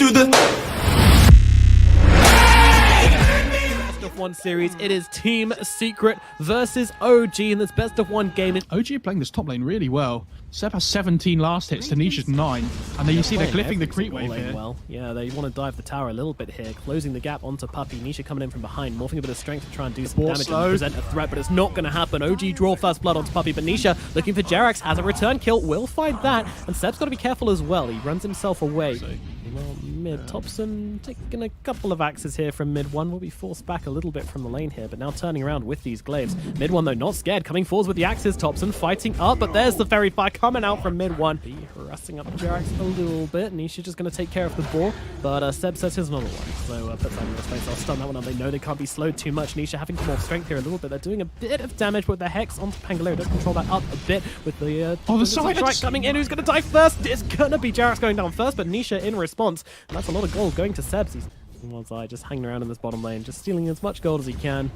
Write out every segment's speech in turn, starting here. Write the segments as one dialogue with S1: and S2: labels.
S1: to the
S2: Best of one series. It is Team Secret versus OG in this best of one game.
S3: OG are playing this top lane really well. Seb has 17 last hits, Tanisha's 9. And then you see they're glyphing the creep wave here.
S2: Well, yeah, they want to dive the tower a little bit here, closing the gap onto Puppey. Nisha coming in from behind, morphing a bit of strength to try and do some damage and present a threat, but it's not going to happen. OG draw first blood onto Puppey, but Nisha looking for Jerax, has a return kill, will find that, and Seb's got to be careful as well. He runs himself away. Well, mid Topson taking a couple of axes here from mid one, will be forced back a little bit from the lane here, but now turning around with these glaives. Mid one though, not scared, coming forwards with the axes. Topson fighting up, but there's the fairy fire coming out from mid one. Be harassing up Jerax a little bit. Nisha just going to take care of the ball, but Seb says his another one, so puts that in the space. I'll stun that one up. They know they can't be slowed too much. Nisha having more strength here a little bit. They're doing a bit of damage with the Hex onto Pangolero. Does control that up a bit with the
S3: the silence
S2: coming in. Who's going to die first? It's going to be Jerax going down first, but Nisha in response, and that's a lot of gold going to Sebs. He's just hanging around in this bottom lane, just stealing as much gold as he can.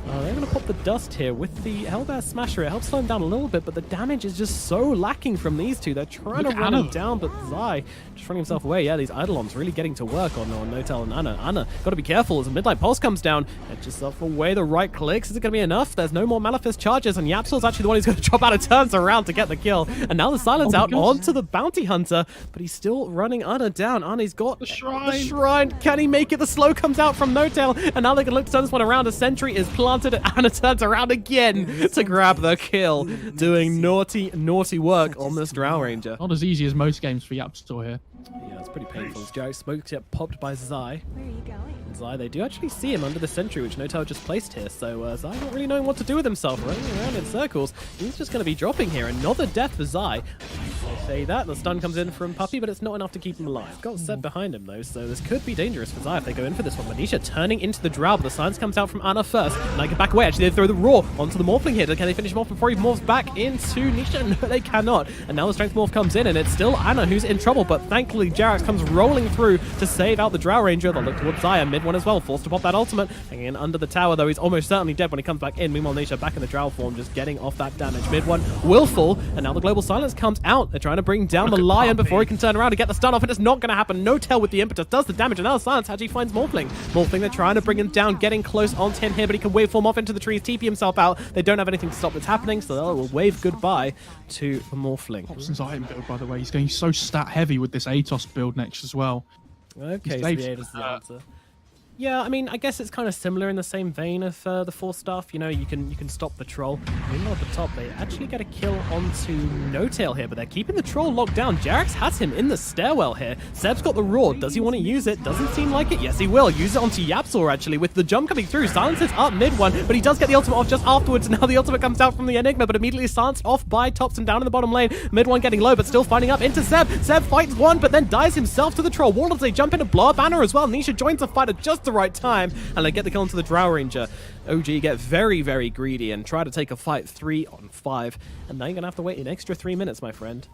S2: They're going to pop the dust here with the Hellbear Smasher. It helps slow him down a little bit, but the damage is just so lacking from these two. They're trying to run him down, but Zai just running himself away. Yeah, these Eidolons really getting to work on Notel and Anna. Anna, got to be careful as a Midnight Pulse comes down. Edge yourself away, the right clicks. Is it going to be enough? There's no more Malefice charges, and Yapsol's actually the one who's going to drop out of turns around to get the kill. And now the silence out onto the Bounty Hunter, but he's still running Anna down. Anna's got the shrine. Can he make it? The slow comes out from Notel, and now they can look to turn this one around. A sentry is planted, and Anna turns around again to grab the kill, doing naughty work on this Drow Ranger.
S3: Not as easy as most games for Yapstor here.
S2: Yeah, it's pretty painful. As Jerax smokes get popped by Zai.
S4: Where are you going?
S2: Zai, they do actually see him under the sentry, which Notel just placed here, so Zai not really knowing what to do with himself, running around in circles. He's just going to be dropping here. Another death for Zai. I say that, the stun comes in from Puppey, but it's not enough to keep him alive. Got Seb behind him though, so this could be dangerous for Zai if they go in for this one. Manisha turning into the Drow, but the silence comes out from Anna first, and I can back away. Actually, they throw the Roar onto the Morphling here. Can they finish him off before he morphs back into Nisha? No, they cannot. And now the Strength Morph comes in, and it's still Anna who's in trouble, but thankfully Jerax comes rolling through to save out the Drow Ranger. They'll look towards Zaya, mid one as well, forced to pop that ultimate, hanging in under the tower, though he's almost certainly dead when he comes back in. Meanwhile, Nisha back in the Drow form, just getting off that damage. Mid one will fall, and now the Global Silence comes out. They're trying to bring down the Lion before he can turn around and get the stun off, and it's not going to happen. Notel with the impetus does the damage, and now the Silence actually finds Morphling. Morphling, they're trying to bring him down, getting close onto him here, but he can waveform off into the trees, TP himself out. They don't have anything to stop what's happening, so they'll wave goodbye to the Morphling.
S3: Topson's item build, by the way, he's going so stat heavy with this Atos build next as well.
S2: Okay, so the 8 is the answer. Yeah, I mean, I guess it's kind of similar in the same vein of the 4 staff. You know, you can stop the troll. Meanwhile, at the top, they actually get a kill onto Notail here, but they're keeping the troll locked down. Jerax has him in the stairwell here. Seb's got the Roar. Does he want to use it? Doesn't seem like it. Yes, he will. Use it onto Yapsor, actually, with the jump coming through. Silences up mid one, but he does get the ultimate off just afterwards. Now the ultimate comes out from the Enigma, but immediately silenced off by Topson down in the bottom lane. Mid one getting low, but still finding up into Seb. Seb fights one, but then dies himself to the troll. Warlords, they jump in to blow up Banner as well. Nisha joins the fight at just the right time, and they get the kill onto the Drow Ranger. OG get very, very greedy and try to take a fight 3 on 5. And now you're going to have to wait an extra 3 minutes, my friend.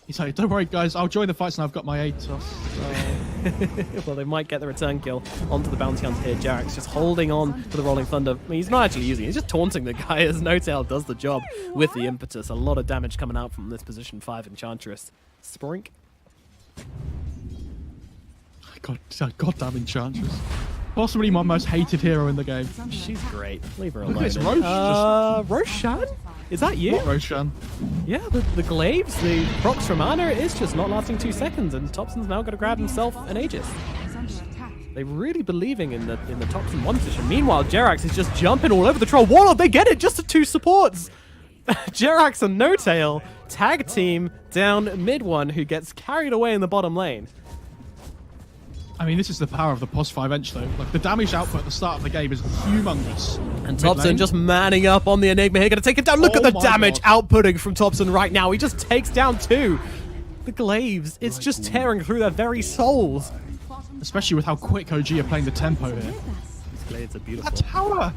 S3: He's like, don't worry, guys. I'll join the fights and I've got my Atos.
S2: Well, they might get the return kill onto the Bounty Hunter here. Jerax just holding on to the Rolling Thunder. I mean, he's not actually using it. He's just taunting the guy as Notail does the job with the impetus. A lot of damage coming out from this position 5 Enchantress. Sprink.
S3: Goddamn Enchantress. Possibly my most hated hero in the game.
S2: She's great. Leave her alone.
S3: Look at this Roche.
S2: Roshan? Is that you?
S3: What Roshan?
S2: Yeah, the glaives, the procs from Anna, is just not lasting 2 seconds, and Topson's now got to grab himself an Aegis. They're really believing in the Topson 1 position. Meanwhile, Jerax is just jumping all over the troll. Warlord, they get it! Just the 2 supports! Jerax and Notail tag team down mid one, who gets carried away in the bottom lane.
S3: I mean, this is the power of the POS 5 Ench, though. Like, the damage output at the start of the game is humongous.
S2: And Topson just manning up on the Enigma here, going to take it down. Look at the damage outputting from Topson right now. He just takes down 2. The glaives, it's just tearing through their very souls.
S3: Especially with how quick OG are playing the tempo here.
S2: These glaives are beautiful.
S3: That tower!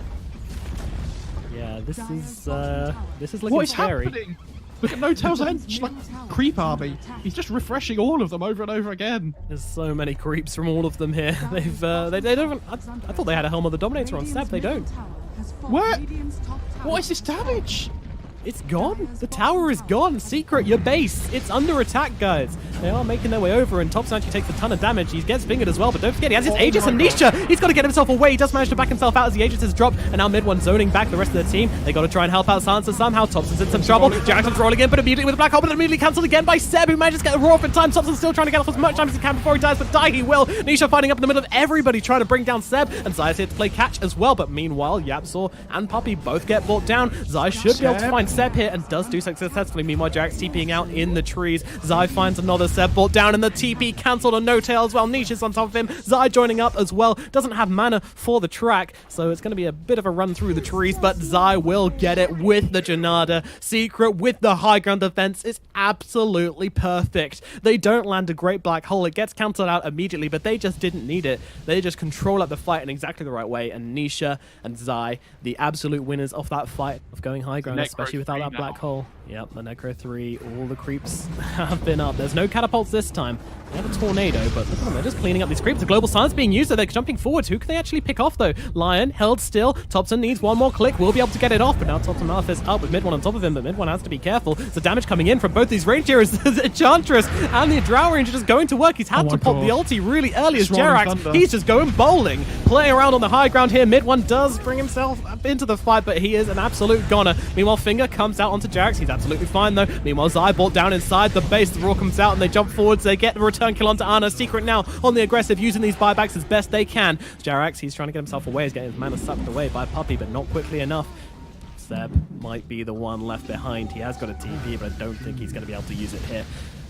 S2: Yeah, this is looking
S3: what is
S2: scary.
S3: Happening? Look at Notel's Ench, like, creep army. He's just refreshing all of them over and over again.
S2: There's so many creeps from all of them here. They've, they don't. I thought they had a Helm of the Dominator on Seb. They don't.
S3: Where? What is this damage?
S2: It's gone. The tower is gone. Secret, your base. It's under attack, guys. They are making their way over, and Thompson actually takes a ton of damage. He gets fingered as well, but don't forget, he has his Aegis and Nisha. He's got to get himself away. He does manage to back himself out as the Aegis is dropped, and now mid one zoning back the rest of the team. They got to try and help out Sansa somehow. Thompson's in some trouble. Jackson's rolling in, but immediately with a black hole, but immediately cancelled again by Seb, who manages to get the roar off in time. Thompson's still trying to get off as much time as he can before he dies, but die he will. Nisha fighting up in the middle of everybody trying to bring down Seb, and Zaya's here to play catch as well, but meanwhile, Yapzor and Puppey both get brought down. Zai should be able to find Seb here, and does do so successfully. Meanwhile, Jax TPing out in the trees. Zai finds another Seb brought down, and the TP cancelled on No Tail as well. Nisha's on top of him. Zai joining up as well. Doesn't have mana for the track, so it's going to be a bit of a run through the trees, but Zai will get it with the Janada. Secret with the high ground defense is absolutely perfect. They don't land a great black hole. It gets cancelled out immediately, but they just didn't need it. They just control up the fight in exactly the right way, and Nisha and Zai, the absolute winners of that fight of going high ground, especially without that black hole. Yep, the Necro 3, all the creeps have been up. There's no catapults this time. They have a tornado, but look at them, they're just cleaning up these creeps. The global silence being used, so they're jumping forwards. Who can they actually pick off, though? Lion held still. Thompson needs one more click. Will be able to get it off, but now Thompson Malthus up with mid one on top of him, but mid one has to be careful. So damage coming in from both these range heroes. The Enchantress and the Drow Ranger just going to work. He's had to pop the ulti really early as Jerax. He's just going bowling. Playing around on the high ground here. Mid one does bring himself up into the fight, but he is an absolute goner. Meanwhile, Finger comes out onto Jerax. He's absolutely fine, though. Meanwhile, Zai brought down inside the base. The Roar comes out, and they jump forwards. They get the return kill onto Ana. Secret now on the aggressive, using these buybacks as best they can. Jerax, he's trying to get himself away. He's getting his mana sucked away by Puppey, but not quickly enough. Seb might be the one left behind. He has got a TP, but I don't think he's going to be able to use it here.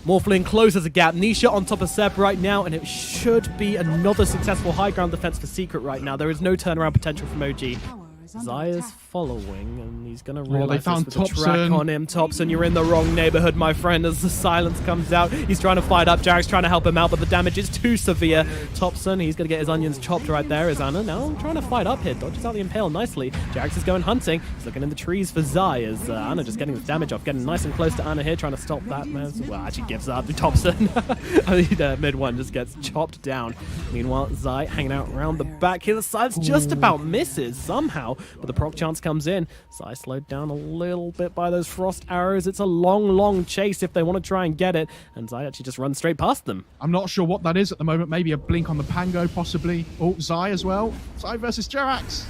S2: Morphling closes a gap. Nisha on top of Seb right now, and it should be another successful high ground defense for Secret right now. There is no turnaround potential from OG. Zaya's following, and he's going to realize this with the track on him. Thompson, you're in the wrong neighborhood, my friend, as the silence comes out. He's trying to fight up. Jarek's trying to help him out, but the damage is too severe. Thompson, he's going to get his onions chopped right there. Is Ana now trying to fight up here. Dodges out the impale nicely. Jarex is going hunting. He's looking in the trees for Zai, as Ana just getting the damage off. Getting nice and close to Ana here, trying to stop that, man. Well, actually gives up to Thompson. The mid one just gets chopped down. Meanwhile, Zai hanging out around the back here. The silence just about misses somehow, but the proc chance comes in. Zai slowed down a little bit by those frost arrows. It's a long chase if they want to try and get it, and Zai actually just runs straight past them.
S3: I'm not sure what that is at the moment. Maybe a blink on the Pango, possibly. Oh, Zai as well. Zai versus Jerax.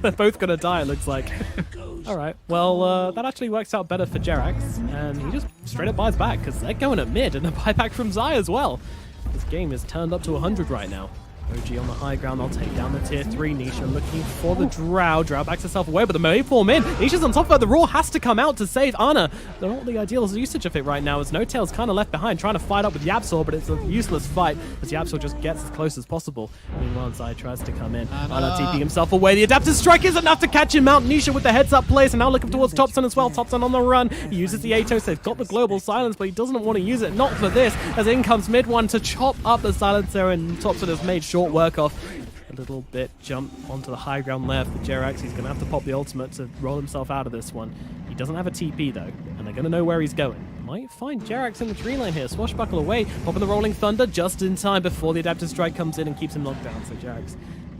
S2: They're both going to die, it looks like. All right, well, that actually works out better for Jerax, and he just straight up buys back, because they're going at mid, and a buyback from Zai as well. This game is turned up to 100 right now. OG on the high ground, they'll take down the tier 3. Nisha looking for the Drow. Drow backs herself away, but the May form in. Nisha's on top of her. The Roar has to come out to save Ana. They're not the ideal usage of it right now, as No Tail's kind of left behind, trying to fight up with Yapzor, but it's a useless fight, as Yapzor just gets as close as possible. Meanwhile, Zai tries to come in. Ana TPing himself away. The Adaptive Strike is enough to catch him out. Nisha with the heads-up plays, and now looking towards Thompson as well. Thompson on the run. He uses the Atos. They've got the global silence, but he doesn't want to use it. Not for this, as in comes mid one to chop up the silencer, and Thompson has made short work of. A little bit jump onto the high ground left for Jerax. He's going to have to pop the ultimate to roll himself out of this one. He doesn't have a TP though, and they're going to know where he's going. Might find Jerax in the tree line here. Swashbuckle away, popping the Rolling Thunder just in time before the Adaptive Strike comes in and keeps him knocked down. So Jerax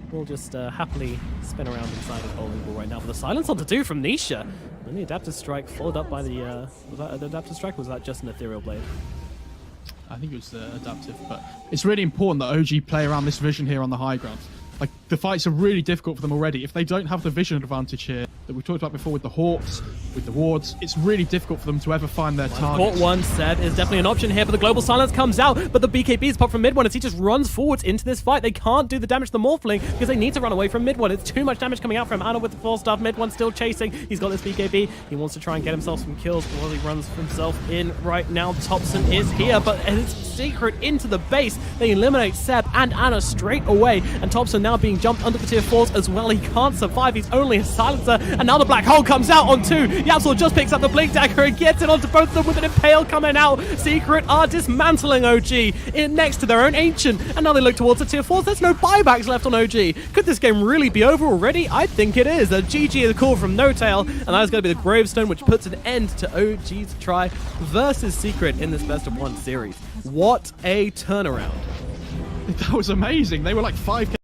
S2: will just happily spin around inside his bowling ball right now. But the silence on to do from Nisha. And the Adaptive Strike followed up by the... was that an Adaptive Strike, or was that just an Ethereal Blade?
S3: I think it was adaptive, but it's really important that OG play around this vision here on the high ground. Like, the fights are really difficult for them already. If they don't have the vision advantage here that we talked about before with the Hawks, with the wards, it's really difficult for them to ever find their target.
S2: Caught one, Seb is definitely an option here, but the global silence comes out, but the BKB is popped from mid one as he just runs forwards into this fight. They can't do the damage to the Morphling because they need to run away from mid one. It's too much damage coming out from Ana with the 4-star. Mid one still chasing. He's got this BKB. He wants to try and get himself some kills while he runs himself in right now. Thompson is here, but it's Secret into the base. They eliminate Seb and Ana straight away, and Thompson now being jumped under the tier 4s as well. He can't survive. He's only a silencer, and now the black hole comes out on 2. Yapzor just picks up the blink dagger and gets it onto both of them with an impale coming out. Secret are dismantling OG in next to their own ancient, and now they look towards the tier 4s. There's no buybacks left on OG. Could this game really be over already? I think it is. A GG is a call from No Tail, and that is going to be the gravestone which puts an end to OG's try versus Secret in this best of 1 series. What a turnaround.
S3: That was amazing. They were like 5k